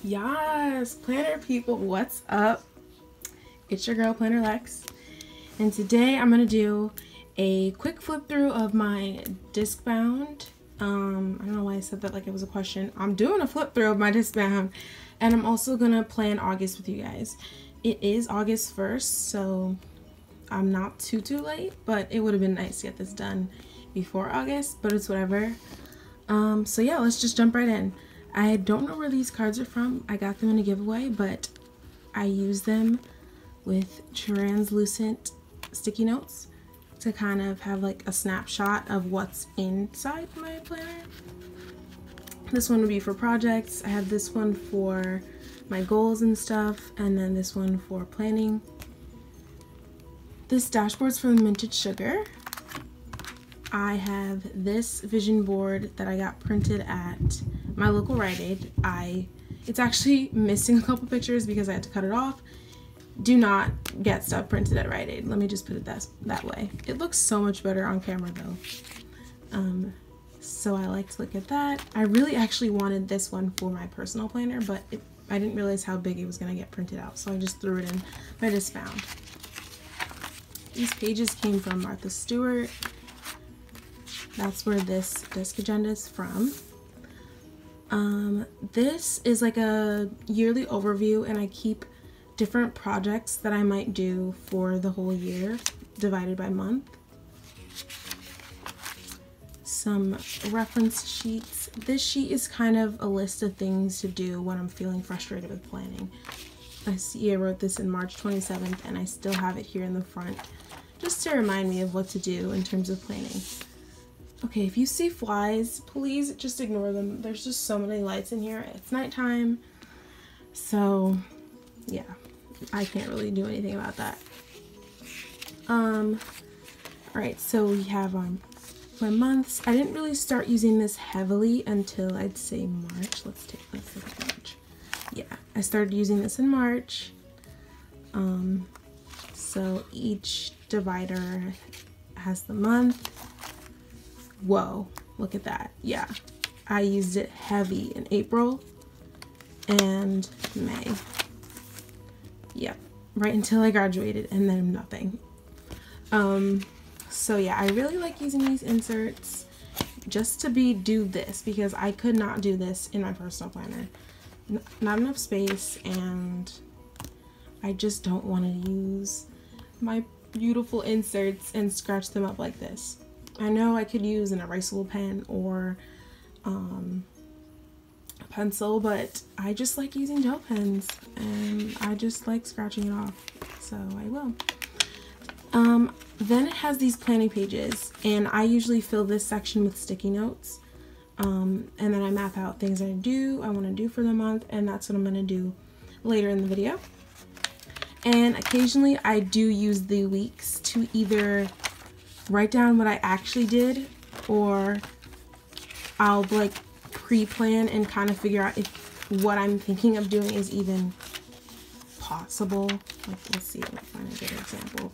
Yes, planner people, what's up? It's your girl Planner Lex, and today I'm gonna do a quick flip through of my Discbound. I don't know why I said that like it was a question. I'm doing a flip through of my Discbound, and I'm also gonna plan August with you guys. It is August 1st, so I'm not too late, but it would have been nice to get this done before August, but it's whatever. So yeah, let's just jump right in. I don't know where these cards are from. I got them in a giveaway, but I use them with translucent sticky notes to kind of have like a snapshot of what's inside my planner. This one would be for projects. I have this one for my goals and stuff, and then this one for planning. This dashboard's from Minted Sugar. I have this vision board that I got printed at my local Rite Aid. It's actually missing a couple pictures because I had to cut it off. Do not get stuff printed at Rite Aid. Let me just put it that way. It looks so much better on camera though. So I like to look at that. I really actually wanted this one for my personal planner, but I didn't realize how big it was gonna get printed out, so I just threw it in my Discbound. These pages came from Martha Stewart. That's where this disc agenda is from. This is like a yearly overview, and I keep different projects that I might do for the whole year divided by month. Some reference sheets. This sheet is kind of a list of things to do when I'm feeling frustrated with planning. I see I wrote this in March 27th, and I still have it here in the front just to remind me of what to do in terms of planning. Okay, if you see flies, please just ignore them. There's just so many lights in here. It's nighttime, so yeah, I can't really do anything about that. Alright, so we have my months. I didn't really start using this heavily until I'd say March. Let's look at March. Yeah, I started using this in March. So each divider has the month. Whoa, look at that. Yeah, I used it heavy in April and May. Yep, right until I graduated, and then nothing. So yeah, I really like using these inserts just to do this because I could not do this in my personal planner. Not enough space, and I just don't want to use my beautiful inserts and scratch them up like this. I know I could use an erasable pen or a pencil, but I just like using gel pens, and I just like scratching it off, so I will. Then it has these planning pages, and I usually fill this section with sticky notes, and then I map out things I want to do for the month, and that's what I'm going to do later in the video. And occasionally I do use the weeks to either write down what I actually did, or I'll like pre-plan and kind of figure out if what I'm thinking of doing is even possible. Like, let's see if I can find a good example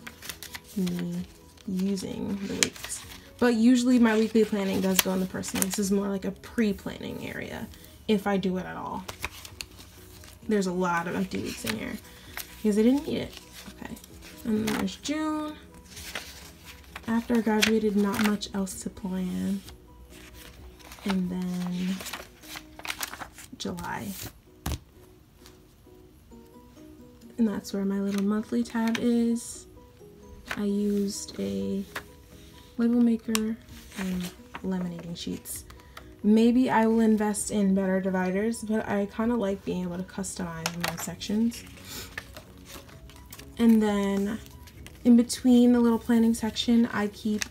of me using the weeks. But usually my weekly planning does go in the personal. This is more like a pre-planning area, if I do it at all. There's a lot of empty weeks in here because I didn't need it. Okay, and then there's June. After I graduated, not much else to plan. And then July. And that's where my little monthly tab is. I used a label maker and laminating sheets. Maybe I will invest in better dividers, but I kind of like being able to customize my sections. And then in between the little planning section, I keep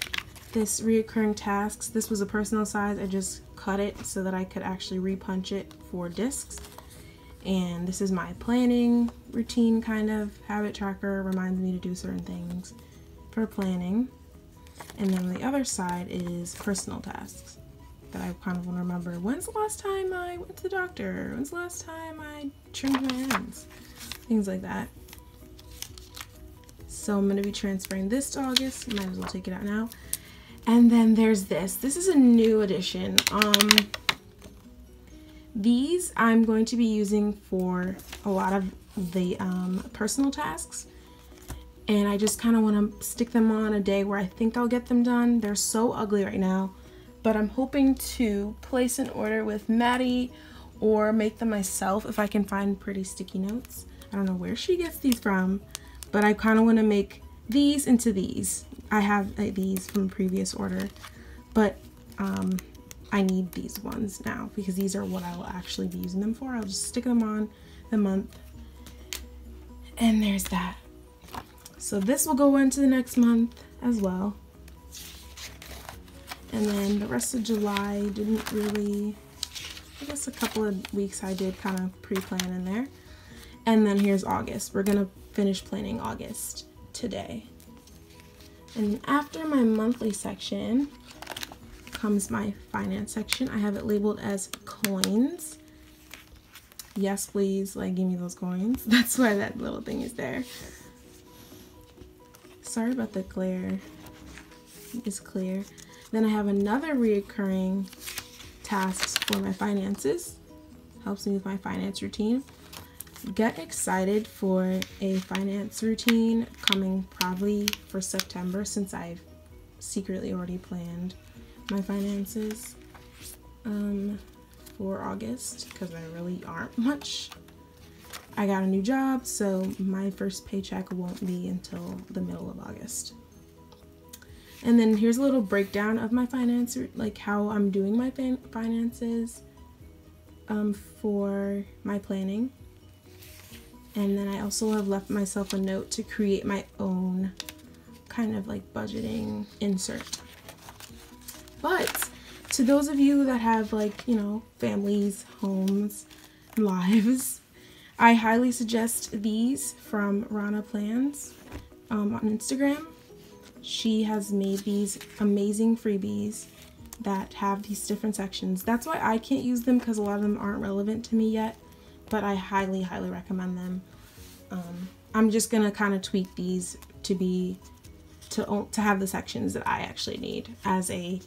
this reoccurring tasks. This was a personal size. I just cut it so that I could actually repunch it for discs. And this is my planning routine, kind of habit tracker, reminds me to do certain things for planning. And then the other side is personal tasks that I kind of want to remember. When's the last time I went to the doctor? When's the last time I trimmed my ends? Things like that. So I'm going to be transferring this to August. Might as well take it out now. And then there's this. This is a new addition. These I'm going to be using for a lot of the personal tasks, and I just kind of want to stick them on a day where I think I'll get them done. They're so ugly right now, but I'm hoping to place an order with Maddie or make them myself if I can find pretty sticky notes. I don't know where she gets these from, but I kind of want to make these into these. I have these from a previous order, but I need these ones now because these are what I will actually be using them for. I'll just stick them on the month, and there's that. So this will go into the next month as well. And then the rest of July didn't really, I guess a couple of weeks I did kind of pre-plan in there. And then here's August. We're gonna finish planning August today. And after my monthly section comes my finance section. I have it labeled as coins. Yes, please, like, give me those coins. That's why that little thing is there. Sorry about the glare. It's clear. Then I have another reoccurring tasks for my finances. Helps me with my finance routine. Get excited for a finance routine coming probably for September, since I've secretly already planned my finances for August, because there really aren't much. I got a new job, so my first paycheck won't be until the middle of August. And then here's a little breakdown of my finance, like how I'm doing my finances for my planning. And then I also have left myself a note to create my own kind of like budgeting insert. But to those of you that have, like, you know, families, homes, lives, I highly suggest these from Rana Plans on Instagram. She has made these amazing freebies that have these different sections. That's why I can't use them, because a lot of them aren't relevant to me yet, but I highly, highly recommend them. I'm just gonna kind of tweak these to have the sections that I actually need as a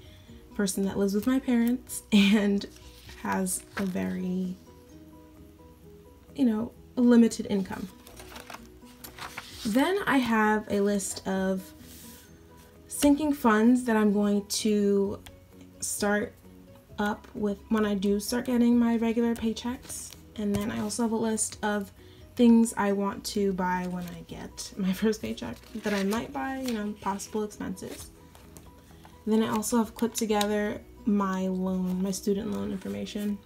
person that lives with my parents and has a very, you know, a limited income. Then I have a list of sinking funds that I'm going to start up with when I do start getting my regular paychecks. And then I also have a list of things I want to buy when I get my first paycheck that I might buy, you know, possible expenses. And then I also have clipped together my student loan information.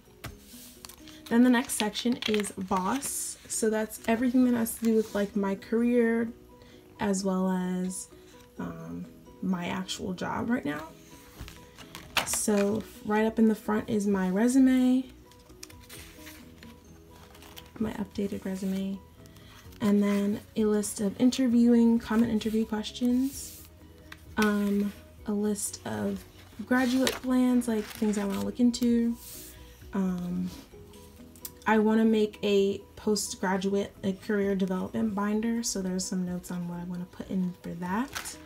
Then the next section is boss. So that's everything that has to do with like my career as well as my actual job right now. So right up in the front is my resume, my updated resume, and then a list of common interview questions, a list of graduate plans, like things I want to look into. I want to make a postgraduate career development binder, so there's some notes on what I want to put in for that.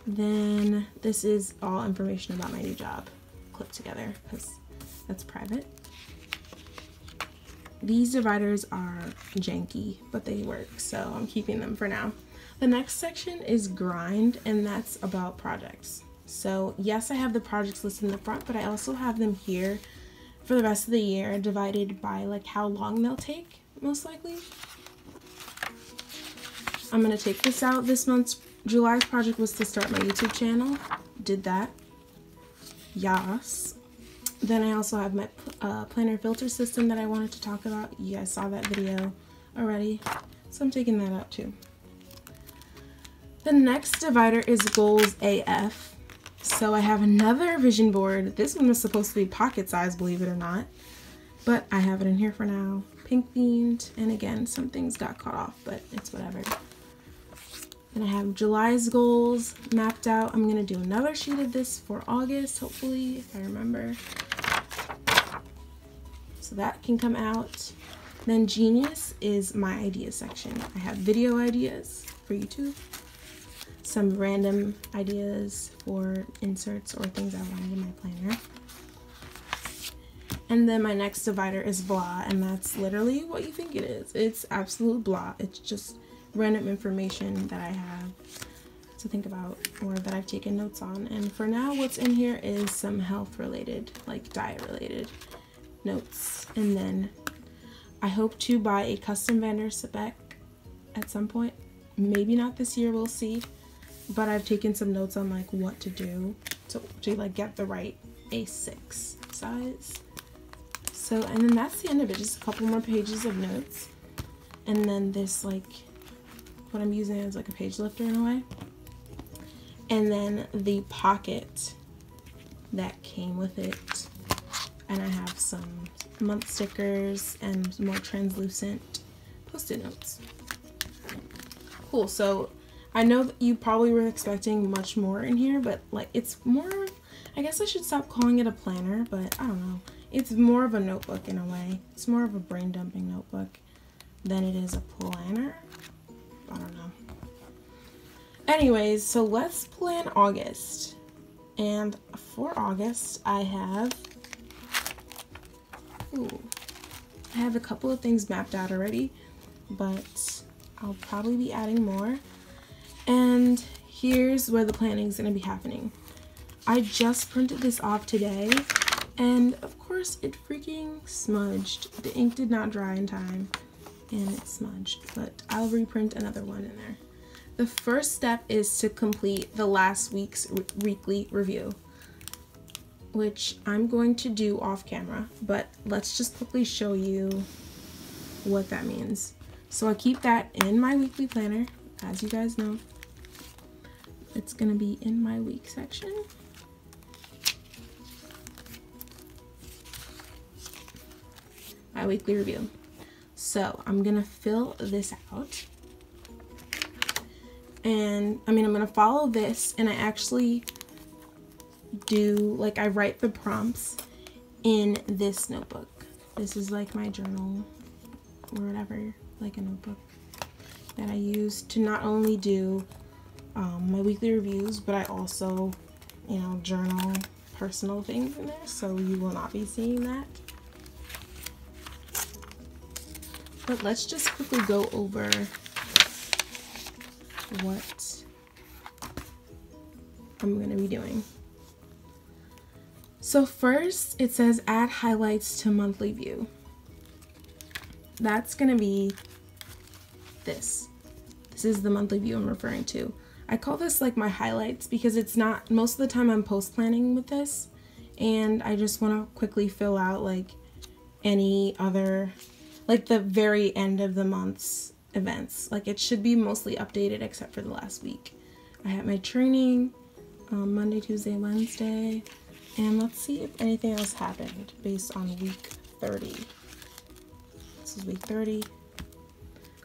Then this is all information about my new job clipped together, because that's private. These dividers are janky, but they work, so I'm keeping them for now. The next section is grind, and that's about projects. So yes, I have the projects listed in the front, but I also have them here for the rest of the year, divided by like how long they'll take, most likely. I'm gonna take this out. This month's July's project was to start my YouTube channel. Did that. Yes. Then I also have my planner filter system that I wanted to talk about. You guys saw that video already, so I'm taking that out too. The next divider is goals AF. So I have another vision board. This one was supposed to be pocket size, believe it or not, but I have it in here for now. Pink themed, and again, some things got cut off, but it's whatever. And I have July's goals mapped out. I'm gonna do another sheet of this for August, hopefully, if I remember. So that can come out. Then Genius is my ideas section. I have video ideas for YouTube, some random ideas for inserts or things I wanted in my planner. And then my next divider is blah, and that's literally what you think it is. It's absolute blah. It's just random information that I have to think about or that I've taken notes on. And for now, what's in here is some health related, like diet related notes. And then I hope to buy a custom Vander spec at some point. Maybe not this year, we'll see. But I've taken some notes on like what to do to like get the right A6 size. So, and then that's the end of it, just a couple more pages of notes. And then this, like, what I'm using as like a page lifter in a way. And then the pocket that came with it. And I have some month stickers and more translucent post-it notes. Cool, so I know that you probably were expecting much more in here, but like it's more, I guess I should stop calling it a planner, but I don't know. It's more of a notebook in a way. It's more of a brain dumping notebook than it is a planner. I don't know. Anyways, so let's plan August. And for August, I have a couple of things mapped out already, but I'll probably be adding more. And here's where the planning is going to be happening. I just printed this off today, and of course it freaking smudged. The ink did not dry in time, and it smudged, but I'll reprint another one in there. The first step is to complete the last week's weekly review, which I'm going to do off camera, but let's just quickly show you what that means. So I keep that in my weekly planner, as you guys know. It's gonna be in my week section. My weekly review. So I'm gonna fill this out. And I mean, I'm gonna follow this, and I actually do, like, I write the prompts in this notebook. This is like my journal or whatever, like a notebook that I use to not only do my weekly reviews, but I also, you know, journal personal things in there, so you will not be seeing that. But let's just quickly go over what I'm going to be doing. So first, it says add highlights to monthly view. That's going to be this. This is the monthly view I'm referring to. I call this like my highlights because it's not, most of the time I'm post planning with this, and I just want to quickly fill out like any other, like the very end of the month's events. Like it should be mostly updated except for the last week. I had my training Monday, Tuesday, Wednesday, and let's see if anything else happened based on week 30. This is week 30.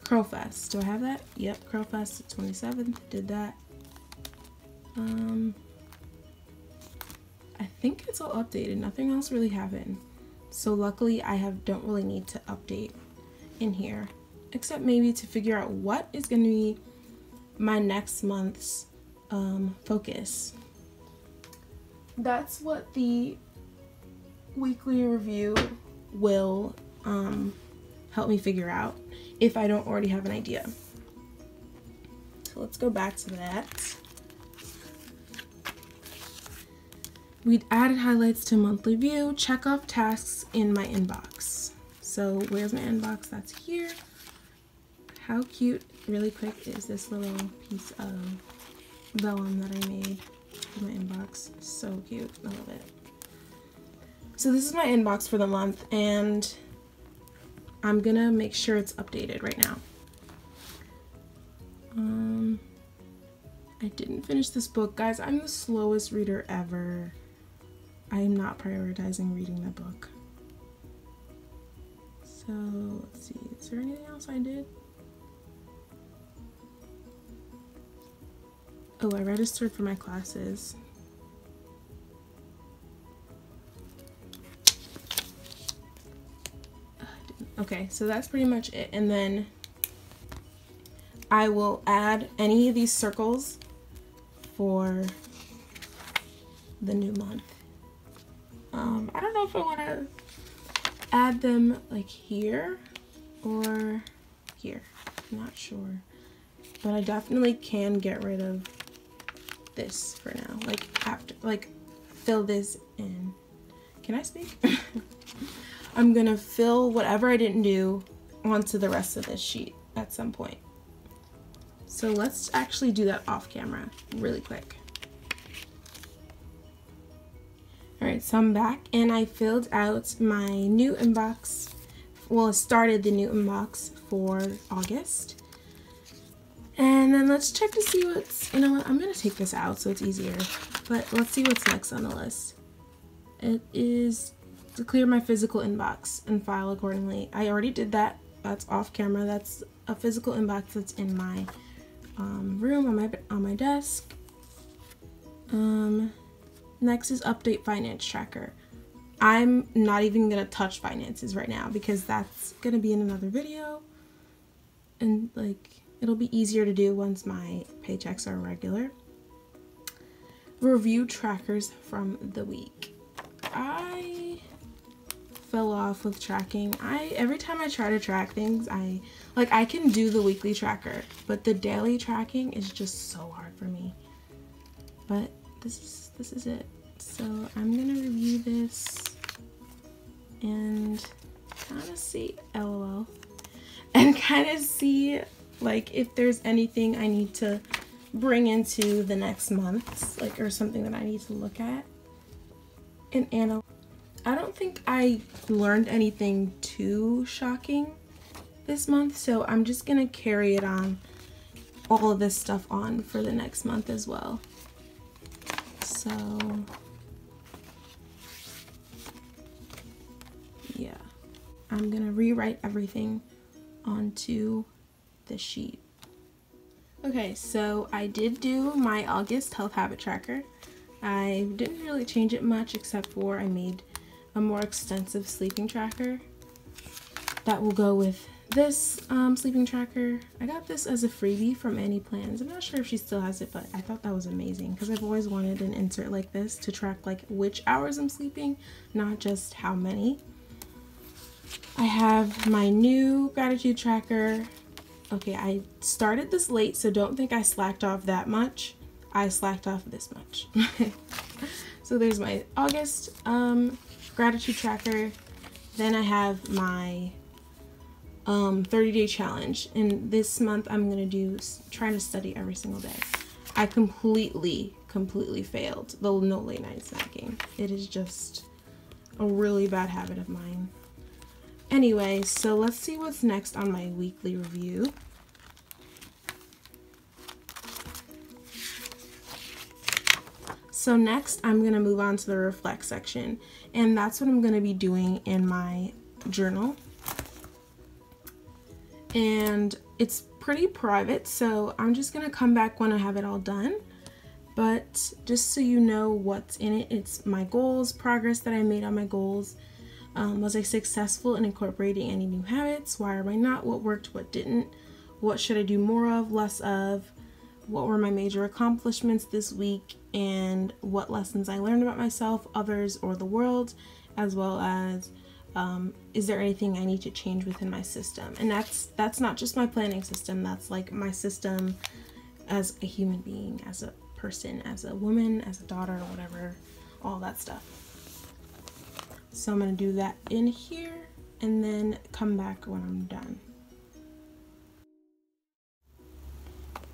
Curl Fest. Do I have that? Yep, Curl Fest, 27th. Did that. I think it's all updated. Nothing else really happened. So luckily I don't really need to update in here, except maybe to figure out what is going to be my next month's focus. That's what the weekly review will help me figure out if I don't already have an idea. So let's go back to that. We added highlights to monthly view, check off tasks in my inbox. So where's my inbox? That's here. How cute, really quick, is this little piece of vellum that I made for my inbox? So cute, I love it. So this is my inbox for the month, and I'm gonna make sure it's updated right now. I didn't finish this book. Guys, I'm the slowest reader ever. I am not prioritizing reading the book. So let's see, is there anything else I did? Oh, I registered for my classes. Okay, so that's pretty much it. And then I will add any of these circles for the new month. I don't know if I want to add them like here or here. I'm not sure. But I definitely can get rid of this for now. Like after, like fill this in. Can I speak? I'm gonna fill whatever I didn't do onto the rest of this sheet at some point. So let's actually do that off camera really quick. Alright, so I'm back and I filled out my new inbox. Well, I started the new inbox for August. And then let's check to see what's, you know what, I'm gonna take this out so it's easier. But let's see what's next on the list. It is to clear my physical inbox and file accordingly. I already did that. That's off camera. That's a physical inbox that's in my room on my desk. Next is update finance tracker. I'm not even gonna touch finances right now because that's gonna be in another video, and like it'll be easier to do once my paychecks are regular. Review trackers from the week. I fell off with tracking. Every time I try to track things, I can do the weekly tracker, but the daily tracking is just so hard for me. But this is it. So I'm gonna review this and kind of see LOL and kind of see like if there's anything I need to bring into the next month, like, or something that I need to look at and analyze. I don't think I learned anything too shocking this month, so I'm just gonna carry it on, all of this stuff on for the next month as well. So yeah, I'm gonna rewrite everything onto the sheet. Okay, so I did do my August health habit tracker. I didn't really change it much except for I made a more extensive sleeping tracker that will go with this sleeping tracker. I got this as a freebie from Any Plans. I'm not sure if she still has it, but I thought that was amazing because I've always wanted an insert like this to track like which hours I'm sleeping, not just how many. I have my new gratitude tracker. Okay, I started this late, so don't think I slacked off that much. I slacked off this much. So there's my August gratitude tracker. Then I have my 30-day challenge, and this month I'm gonna try to study every single day. I completely failed the no late night snacking. It is just a really bad habit of mine. Anyway, so let's see what's next on my weekly review. So next I'm gonna move on to the reflect section, and that's what I'm gonna be doing in my journal. And it's pretty private, so I'm just gonna come back when I have it all done. But just so you know what's in it, it's my goals, progress that I made on my goals. Was I successful in incorporating any new habits? Why am I not? What worked, what didn't? What should I do more of, less of? What were my major accomplishments this week? And what lessons I learned about myself, others, or the world, as well as is there anything I need to change within my system? And that's not just my planning system, that's like my system as a human being, as a person, as a woman, as a daughter, whatever, all that stuff. So I'm going to do that in here and then come back when I'm done.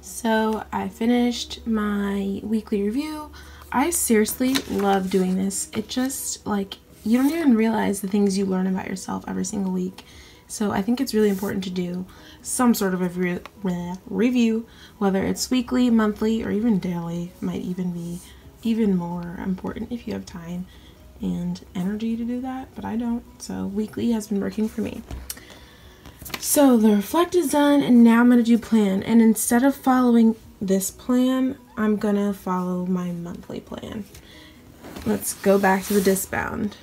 So I finished my weekly review. I seriously love doing this. It just, like, you don't even realize the things you learn about yourself every single week. So I think it's really important to do some sort of a review, whether it's weekly, monthly, or even daily. Might even be even more important if you have time and energy to do that, but I don't. So weekly has been working for me. So the reflect is done, and now I'm going to do plan. And instead of following this plan, I'm going to follow my monthly plan. Let's go back to the Discbound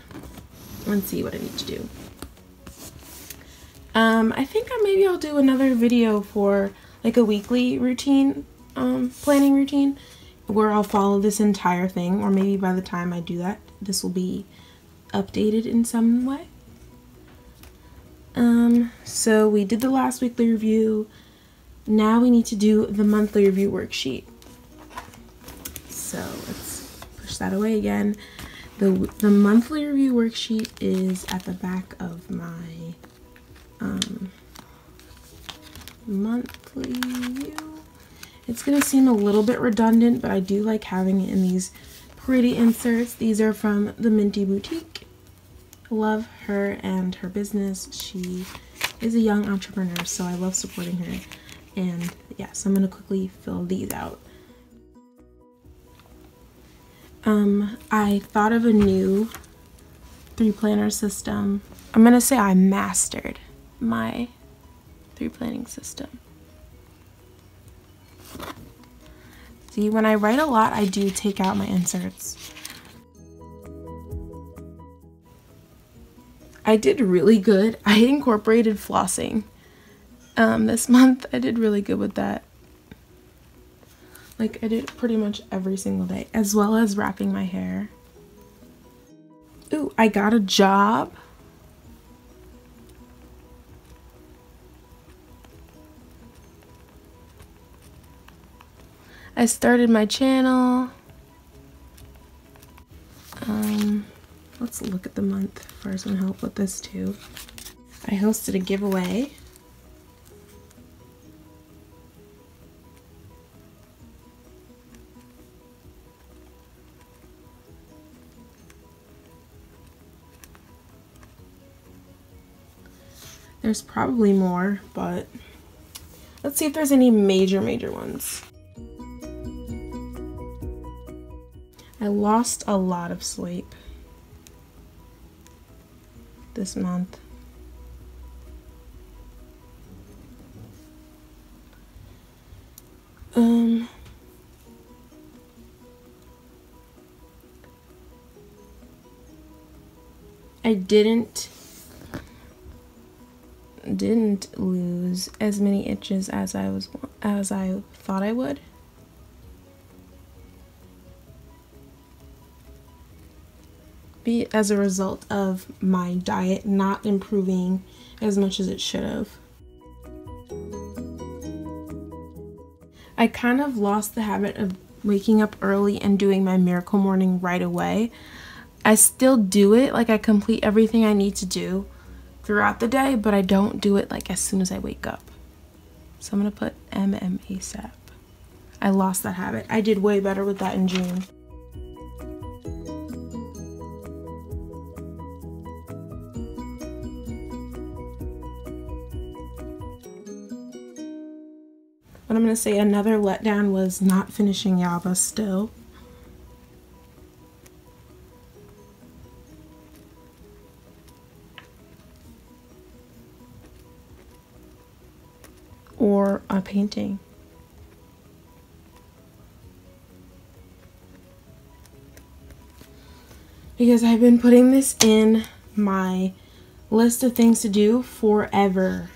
and see what I need to do. I think maybe I'll do another video for like a weekly routine, planning routine, where I'll follow this entire thing, or maybe by the time I do that, this will be updated in some way. so we did the last weekly review. Now we need to do the monthly review worksheet. So let's push that away again. The monthly review worksheet is at the back of my monthly review. It's gonna seem a little bit redundant, but I do like having it in these pretty inserts. These are from the Minty Boutique. Love her and her business. She is a young entrepreneur, so I love supporting her. And yeah, so I'm gonna quickly fill these out. I thought of a new 3-planner system. I'm gonna say I mastered my 3-planning system. See, when I write a lot, I do take out my inserts. I did really good. I incorporated flossing. This month, I did really good with that. Like, I did it pretty much every single day, as well as wrapping my hair. Ooh, I got a job. I started my channel. Let's look at the month first and help with this too. I hosted a giveaway. There's probably more, but let's see if there's any major ones. I lost a lot of sleep this month. I didn't lose as many itches as I thought I would. Be as a result of my diet not improving as much as it should have. I kind of lost the habit of waking up early and doing my miracle morning right away. I still do it, like I complete everything I need to do throughout the day, but I don't do it like as soon as I wake up. So I'm gonna put ASAP. I lost that habit. I did way better with that in June. But I'm gonna say another letdown was not finishing Yaba still. Or a painting. Because I've been putting this in my list of things to do forever.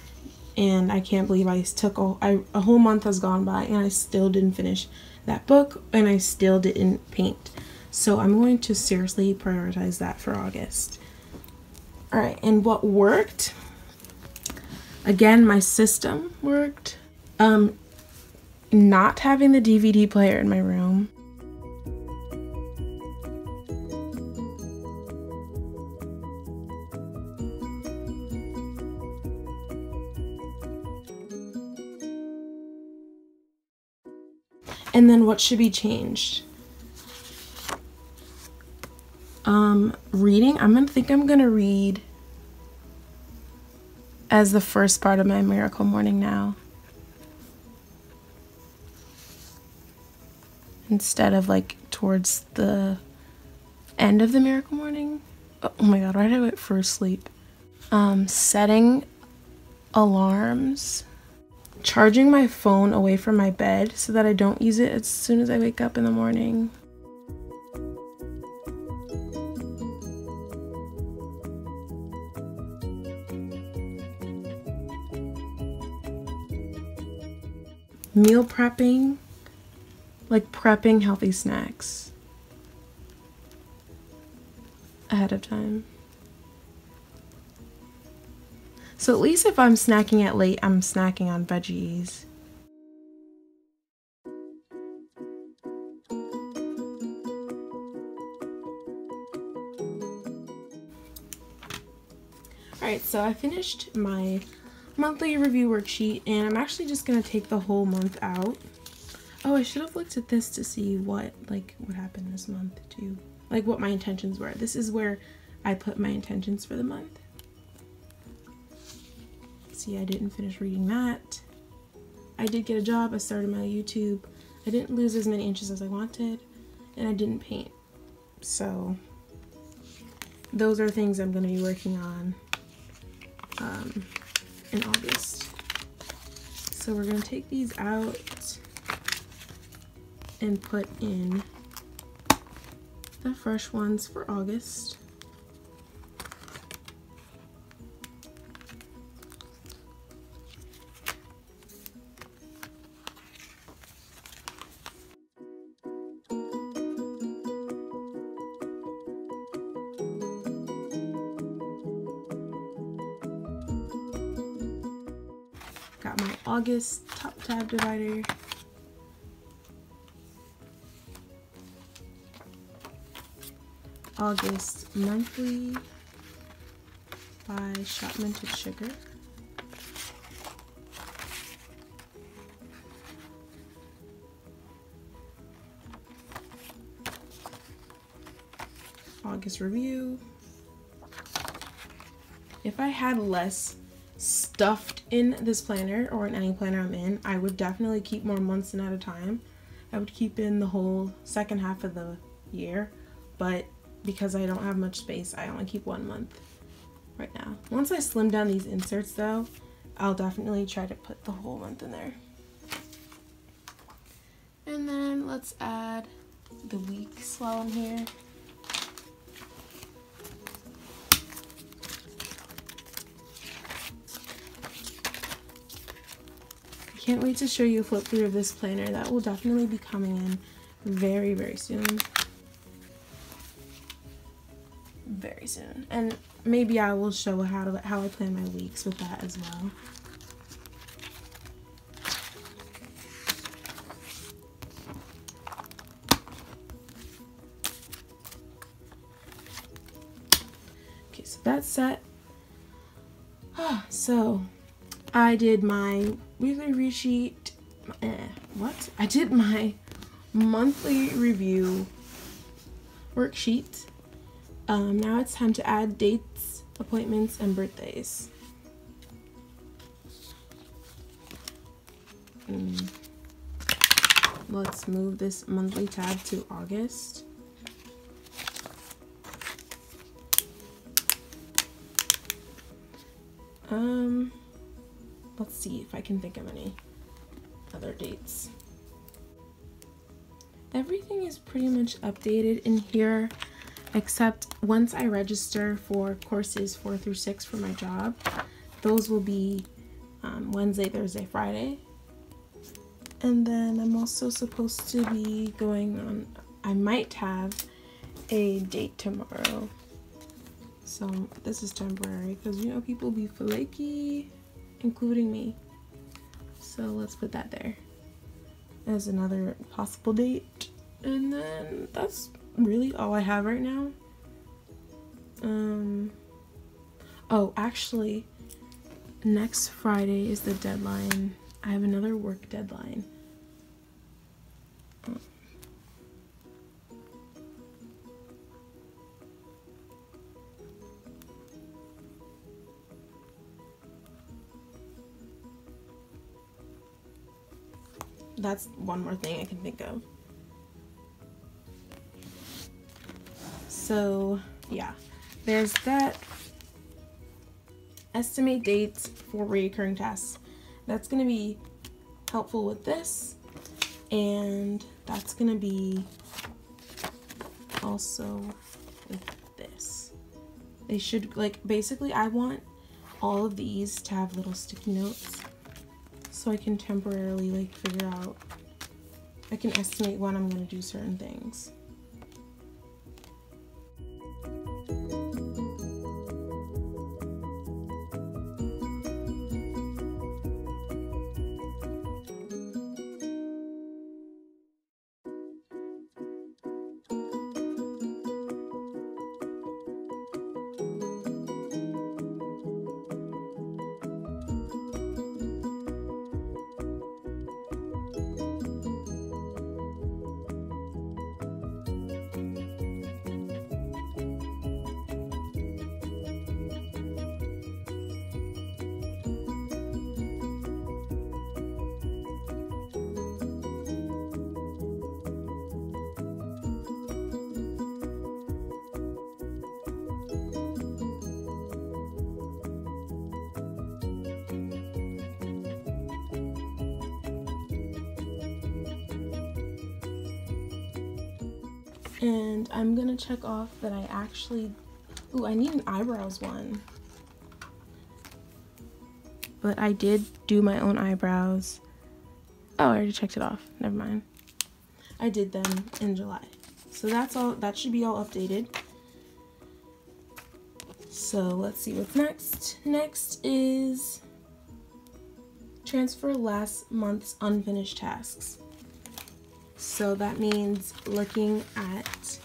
And I can't believe I took a whole month has gone by and I still didn't finish that book and I still didn't paint. So I'm going to seriously prioritize that for August. All right, and what worked? Again, my system worked. Not having the DVD player in my room. And then what should be changed? Reading. I'm gonna read as the first part of my miracle morning now, instead of like towards the end of the miracle morning. Oh my god, why did I wait for sleep? Setting alarms, charging my phone away from my bed so that I don't use it as soon as I wake up in the morning. Meal prepping, like prepping healthy snacks ahead of time. So at least if I'm snacking at late, I'm snacking on veggies. Alright, so I finished my monthly review worksheet, and I'm actually just going to take the whole month out. Oh, I should have looked at this to see what happened this month too. Like what my intentions were. This is where I put my intentions for the month. See, I didn't finish reading that. I did get a job. I started my YouTube. I didn't lose as many inches as I wanted, and I didn't paint. So those are things I'm going to be working on in August. So we're going to take these out and put in the fresh ones for August. Got my August top tab divider. August monthly by Shop Minted Sugar. August review. If I had less stuffed in this planner, or in any planner I'm in, I would definitely keep more months in at a time. I would keep in the whole second half of the year, but because I don't have much space, I only keep 1 month right now. Once I slim down these inserts though, I'll definitely try to put the whole month in there. And then let's add the weeks while I'm here. Can't wait to show you a flip through of this planner. That will definitely be coming in very, very soon. Very soon. And maybe I will show how I plan my weeks with that as well. Okay, so that's set. So I did my weekly resheet. I did my monthly review worksheet. Now it's time to add dates, appointments, and birthdays. Let's move this monthly tab to August. Let's see if I can think of any other dates. Everything is pretty much updated in here, except once I register for courses 4 through 6 for my job, those will be Wednesday, Thursday, Friday. And then I'm also supposed to be going on, I might have a date tomorrow. So this is temporary because, you know, people be flaky, including me. So let's put that there as another possible date. And then that's really all I have right now. Oh, actually, next Friday is the deadline. I have another work deadline. That's one more thing I can think of. So yeah, there's that. Estimate dates for recurring tasks. That's going to be helpful with this, and that's going to be also with this. They should, like, basically I want all of these to have little sticky notes so I can temporarily, like, figure out, I can estimate when I'm going to do certain things. And I'm gonna check off that I actually, ooh, I need an eyebrows one. But I did do my own eyebrows. Oh, I already checked it off, never mind. I did them in July. So that's all, that should be all updated. So let's see what's next. Next is transfer last month's unfinished tasks. So that means looking at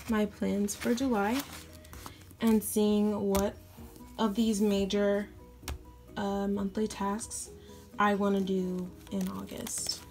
my plans for July and seeing what of these major monthly tasks I want to do in August.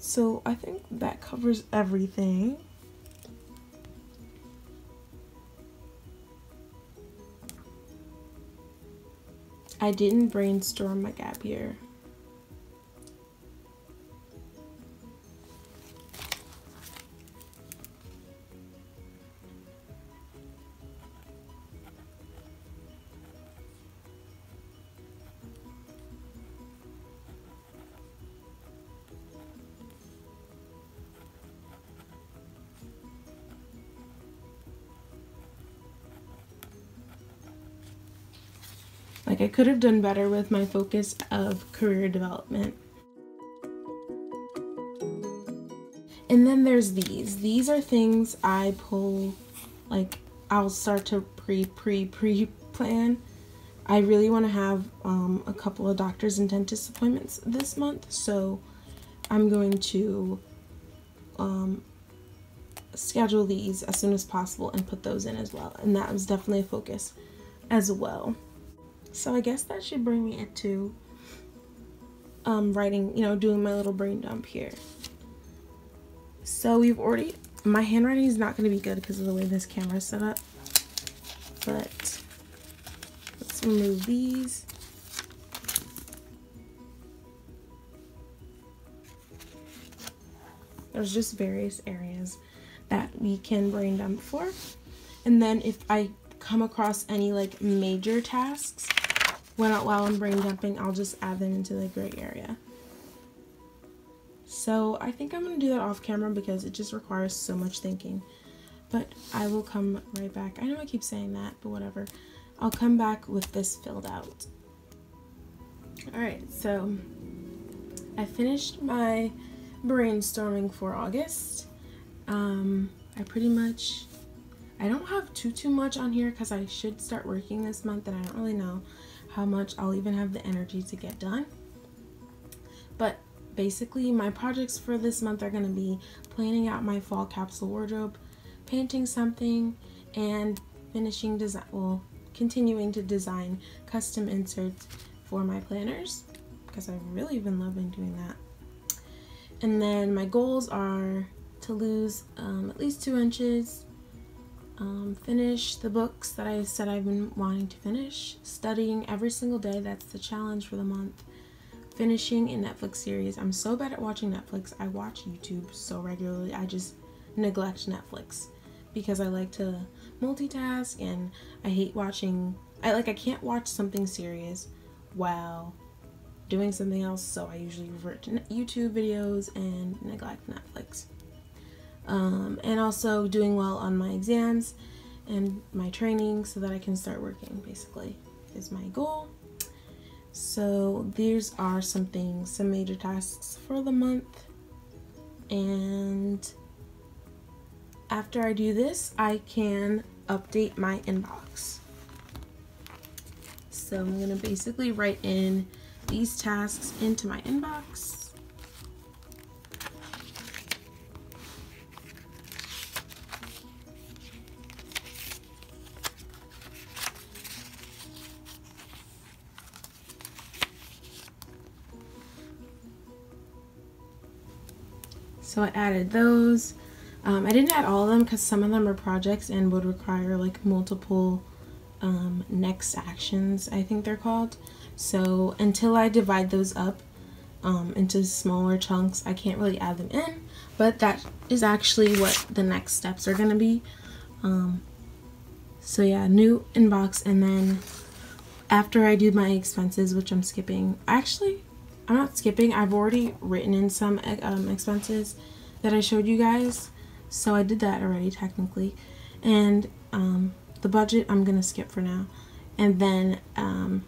So I think that covers everything. I didn't brainstorm my gap year. Like, I could have done better with my focus of career development. And then there's these. These are things I pull, like, I'll start to pre-plan. I really want to have a couple of doctor's and dentist appointments this month, so I'm going to schedule these as soon as possible and put those in as well. And that was definitely a focus as well. So I guess that should bring me into writing, you know, doing my little brain dump here. So we've already, my handwriting is not going to be good because of the way this camera is set up, but let's remove these. There's just various areas that we can brain dump for. And then if I come across any like major tasks while I'm brain dumping, I'll just add them into the gray area. So I think I'm going to do that off camera because it just requires so much thinking. But I will come right back. I know I keep saying that, but whatever. I'll come back with this filled out. Alright, so I finished my brainstorming for August. I don't have too much on here because I should start working this month and I don't really know how much I'll even have the energy to get done. But basically my projects for this month are going to be planning out my fall capsule wardrobe, painting something, and continuing to design custom inserts for my planners because I've really been loving doing that. And then my goals are to lose at least 2 inches, finish the books that I said I've been wanting to finish, studying every single day, that's the challenge for the month, finishing a Netflix series. I'm so bad at watching Netflix. I watch YouTube so regularly, I just neglect Netflix because I like to multitask and I hate watching, I can't watch something serious while doing something else, so I usually revert to YouTube videos and neglect Netflix. And also doing well on my exams and my training so that I can start working, basically, is my goal. So these are some major tasks for the month. And after I do this, I can update my inbox. So I'm gonna basically write in these tasks into my inbox. So I added those. I didn't add all of them because some of them are projects and would require like multiple next actions, I think they're called. So until I divide those up into smaller chunks, I can't really add them in, but that is actually what the next steps are going to be. So yeah, new inbox, and then after I do my expenses, which I'm skipping, actually I'm not skipping, I've already written in some expenses that I showed you guys, so I did that already technically. And the budget I'm gonna skip for now. And then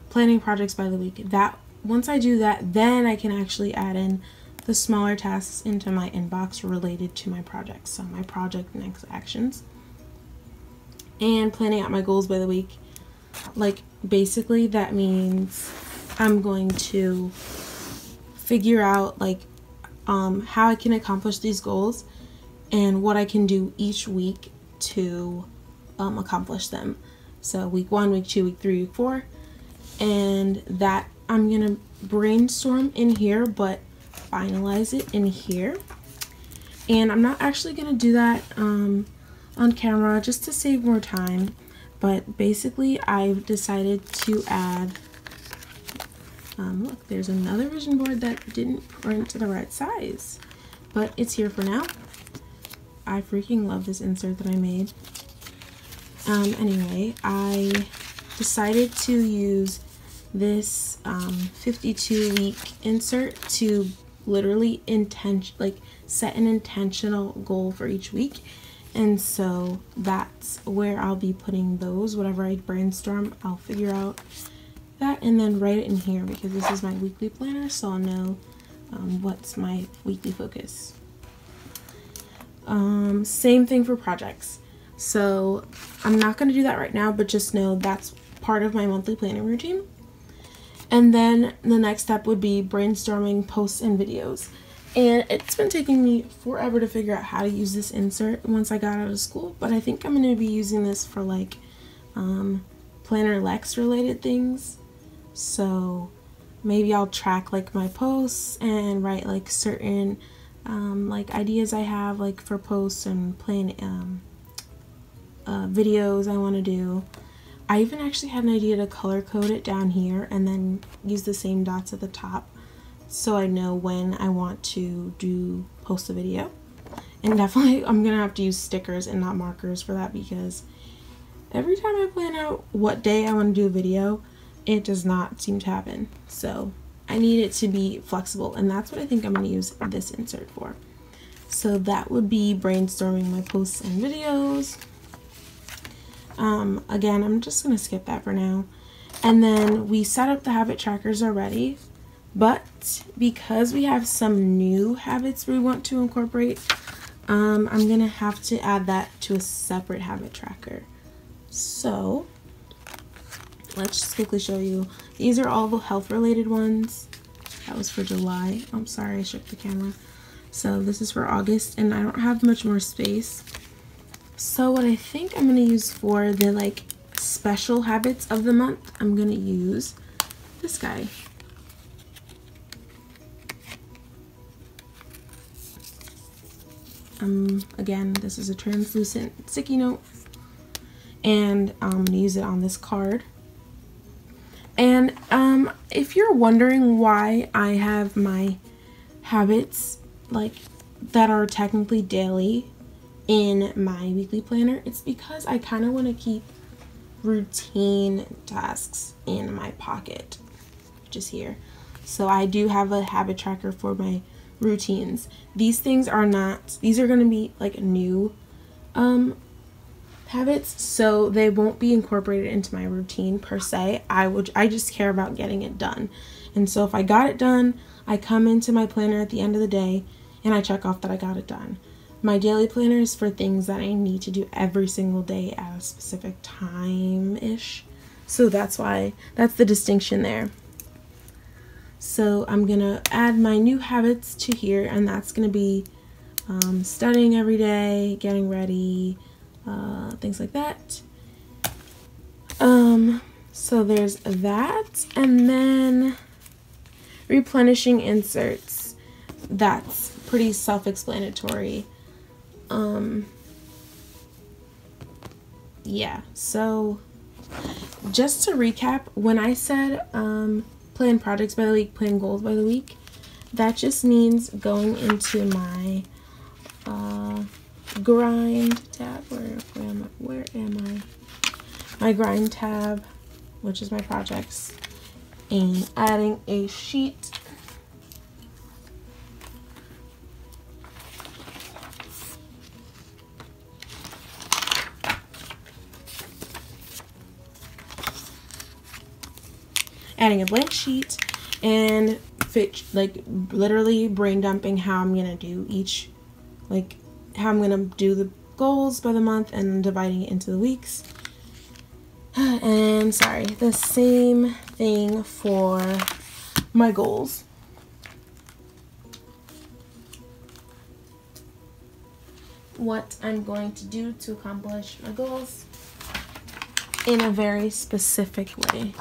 planning projects by the week, that once I do that, then I can actually add in the smaller tasks into my inbox related to my projects, so my project next actions. And planning out my goals by the week, like basically that means I'm going to figure out like how I can accomplish these goals and what I can do each week to accomplish them. So week 1, week 2, week 3, week 4, and that I'm gonna brainstorm in here but finalize it in here. And I'm not actually gonna do that on camera just to save more time, but basically I've decided to add look, there's another vision board that didn't print the right size, but it's here for now. I freaking love this insert that I made. Anyway, I decided to use this 52-week insert to literally set an intentional goal for each week. And so that's where I'll be putting those. Whatever I brainstorm, I'll figure out that and then write it in here, because this is my weekly planner, so I'll know what's my weekly focus. Same thing for projects. So I'm not going to do that right now, but just know that's part of my monthly planning routine. And then the next step would be brainstorming posts and videos. And it's been taking me forever to figure out how to use this insert once I got out of school, but I think I'm going to be using this for like Planner Lex related things. So maybe I'll track like my posts and write like certain like ideas I have like for posts and plan videos I want to do. I even actually had an idea to color code it down here and then use the same dots at the top so I know when I want to post a video. And definitely I'm gonna have to use stickers and not markers for that, because every time I plan out what day I want to do a video, it does not seem to happen. So I need it to be flexible, and that's what I think I'm going to use this insert for. So that would be brainstorming my posts and videos. Again, I'm just going to skip that for now. And then we set up the habit trackers already, but because we have some new habits we want to incorporate, I'm going to have to add that to a separate habit tracker. So let's just quickly show you. These are all the health related ones. That was for July. I'm sorry, I shook the camera. So this is for August, and I don't have much more space. So what I think I'm going to use for the like special habits of the month, I'm going to use this guy. Again, this is a translucent sticky note, and I'm going to use it on this card. And if you're wondering why I have my habits like that are technically daily in my weekly planner, it's because I kind of want to keep routine tasks in my pocket, which is here. So I do have a habit tracker for my routines. These things are not, these are going to be like new habits, so they won't be incorporated into my routine per se. I just care about getting it done. And so if I got it done, I come into my planner at the end of the day and I check off that I got it done. My daily planner is for things that I need to do every single day at a specific time-ish. So that's why, that's the distinction there. So I'm gonna add my new habits to here, and that's gonna be studying every day, getting ready, things like that. So there's that, and then replenishing inserts. That's pretty self-explanatory. Yeah, so just to recap, when I said plan projects by the week, plan goals by the week, that just means going into my grind tab. Where am I? My grind tab, which is my projects, and adding a sheet. Adding a blank sheet and literally brain dumping how I'm gonna do each, how I'm gonna do the goals by the month and dividing it into the weeks. And sorry, the same thing for my goals. What I'm going to do to accomplish my goals in a very specific way.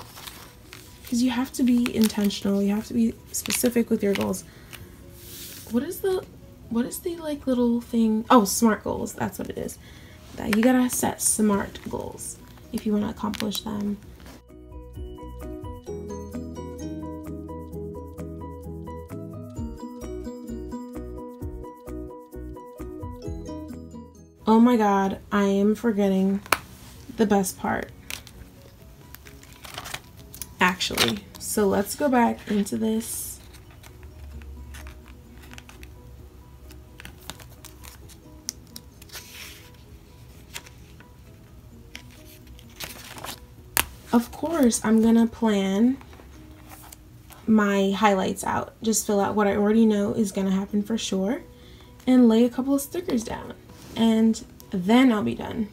Because you have to be intentional, you have to be specific with your goals. What is the like little thing? Oh, SMART goals, that's what it is. That you gotta set SMART goals if you want to accomplish them. Oh my god, I am forgetting the best part. Actually, so let's go back into this. Of course, I'm gonna plan my highlights out. Just fill out what I already know is gonna happen for sure and lay a couple of stickers down, and then I'll be done.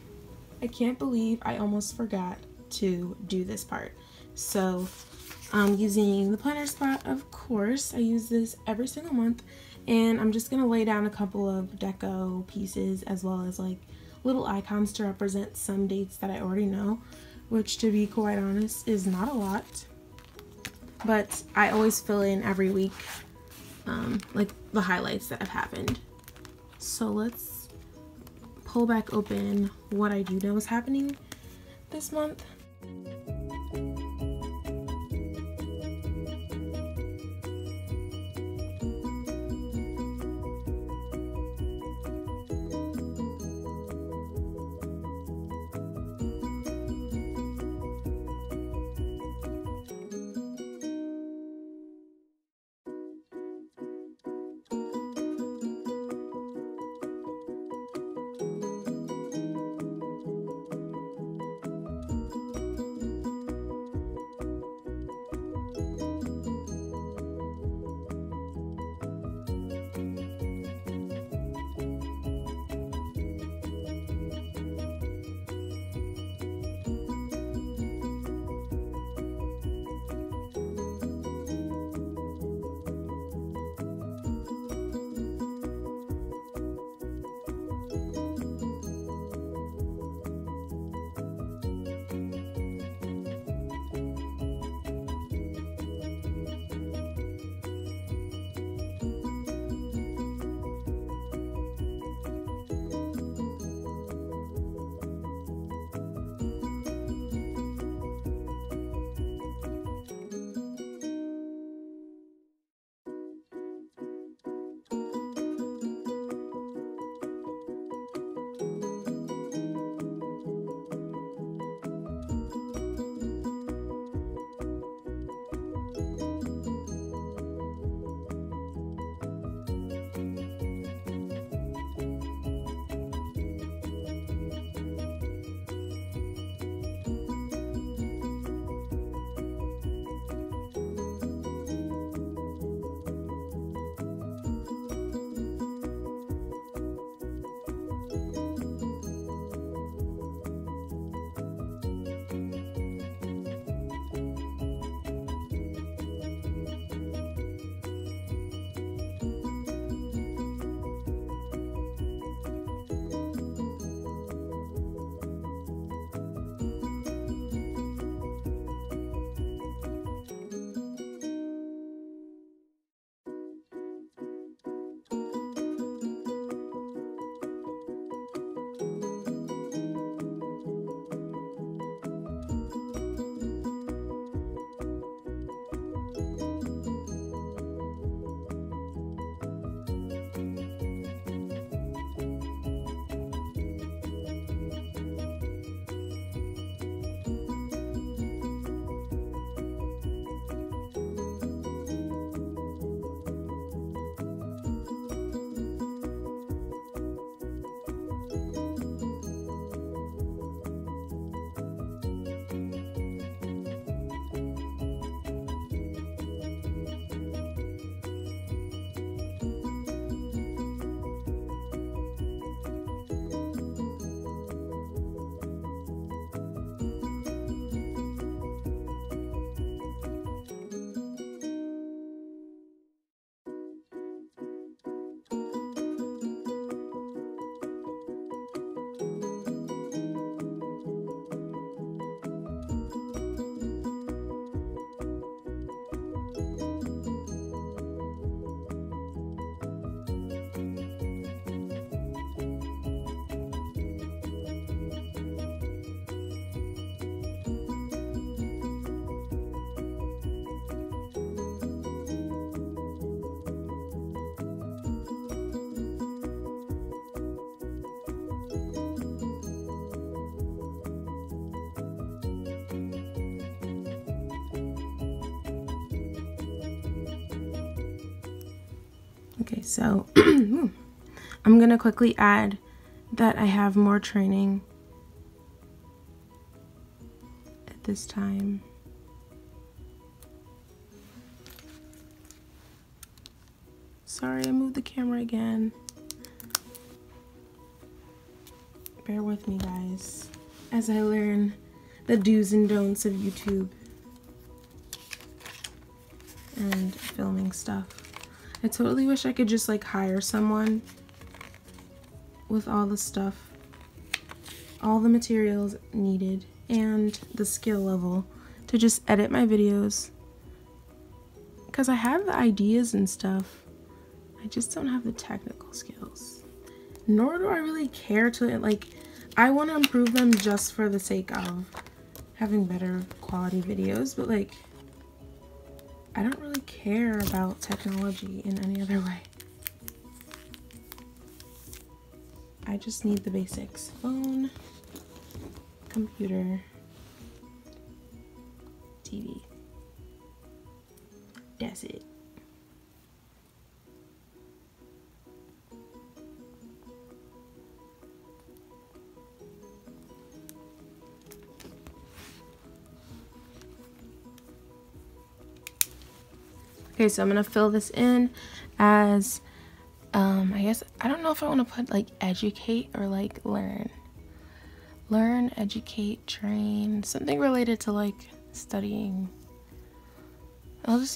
I can't believe I almost forgot to do this part. So I'm using the planner spot, of course. I use this every single month, and I'm just gonna lay down a couple of deco pieces as well as like little icons to represent some dates that I already know, which, to be quite honest, is not a lot, but I always fill in every week like the highlights that have happened. So let's pull back open what I do know is happening this month. Okay, so I'm gonna quickly add that I have more training at this time. Sorry, I moved the camera again. Bear with me, guys, as I learn the do's and don'ts of YouTube and filming stuff. I totally wish I could just like hire someone with all the stuff, all the materials needed, and the skill level to just edit my videos. Because I have the ideas and stuff, I just don't have the technical skills. Nor do I really care to, like, I want to improve them just for the sake of having better quality videos, but like, I don't really care about technology in any other way. I just need the basics. Phone, computer, TV. That's it. Okay, so I'm gonna fill this in as, I guess, I don't know if I want to put like educate or like learn. Learn, educate, train, something related to like studying.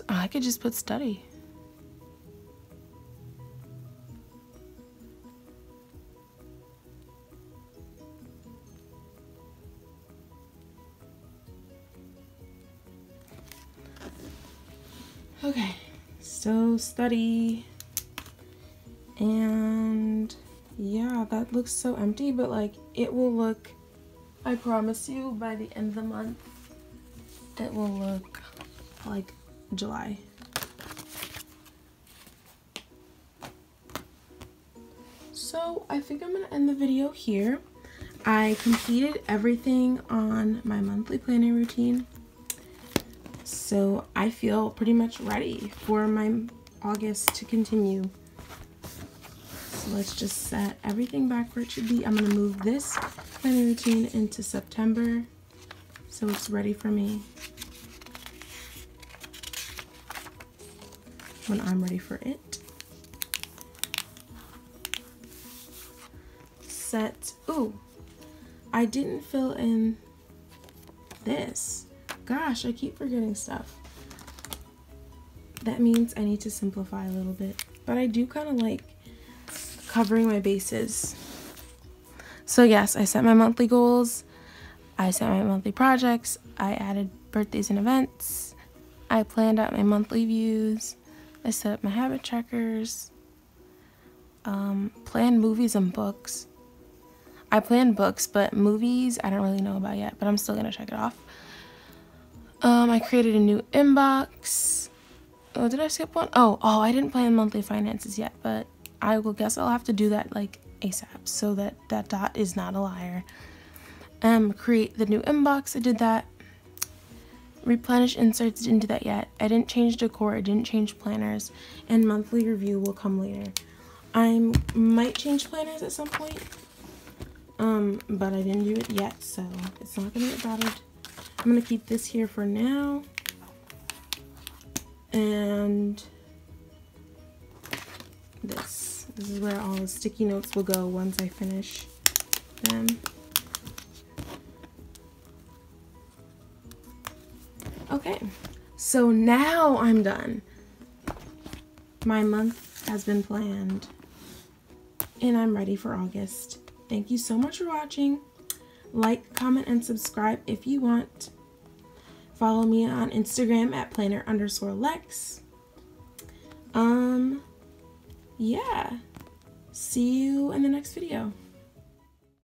I could just put study. Okay, so study, and yeah, that looks so empty, but like it will look, I promise you, by the end of the month, it will look like July. So I think I'm gonna end the video here. I completed everything on my monthly planning routine. So I feel pretty much ready for my August to continue. So let's just set everything back where it should be. I'm going to move this planning routine into September so it's ready for me when I'm ready for it. Set. Ooh, I didn't fill in this. Gosh, I keep forgetting stuff. That means I need to simplify a little bit, but I do kind of like covering my bases. So yes, I set my monthly goals, I set my monthly projects, I added birthdays and events, I planned out my monthly views, I set up my habit trackers, planned movies and books. I planned books, but movies I don't really know about yet, but I'm still gonna check it off. I created a new inbox. Oh, did I skip one? Oh, I didn't plan monthly finances yet, but I will guess I'll have to do that like ASAP so that that dot is not a liar. Create the new inbox. I did that. Replenish inserts. Didn't do that yet. I didn't change decor. I didn't change planners. And monthly review will come later. I might change planners at some point. But I didn't do it yet, so it's not gonna get bothered. I'm gonna keep this here for now, and this is where all the sticky notes will go once I finish them. Okay, so now I'm done. My month has been planned, and I'm ready for August. Thank you so much for watching. Like, comment, and subscribe if you want. Follow me on Instagram at planner_Lex. Yeah. See you in the next video.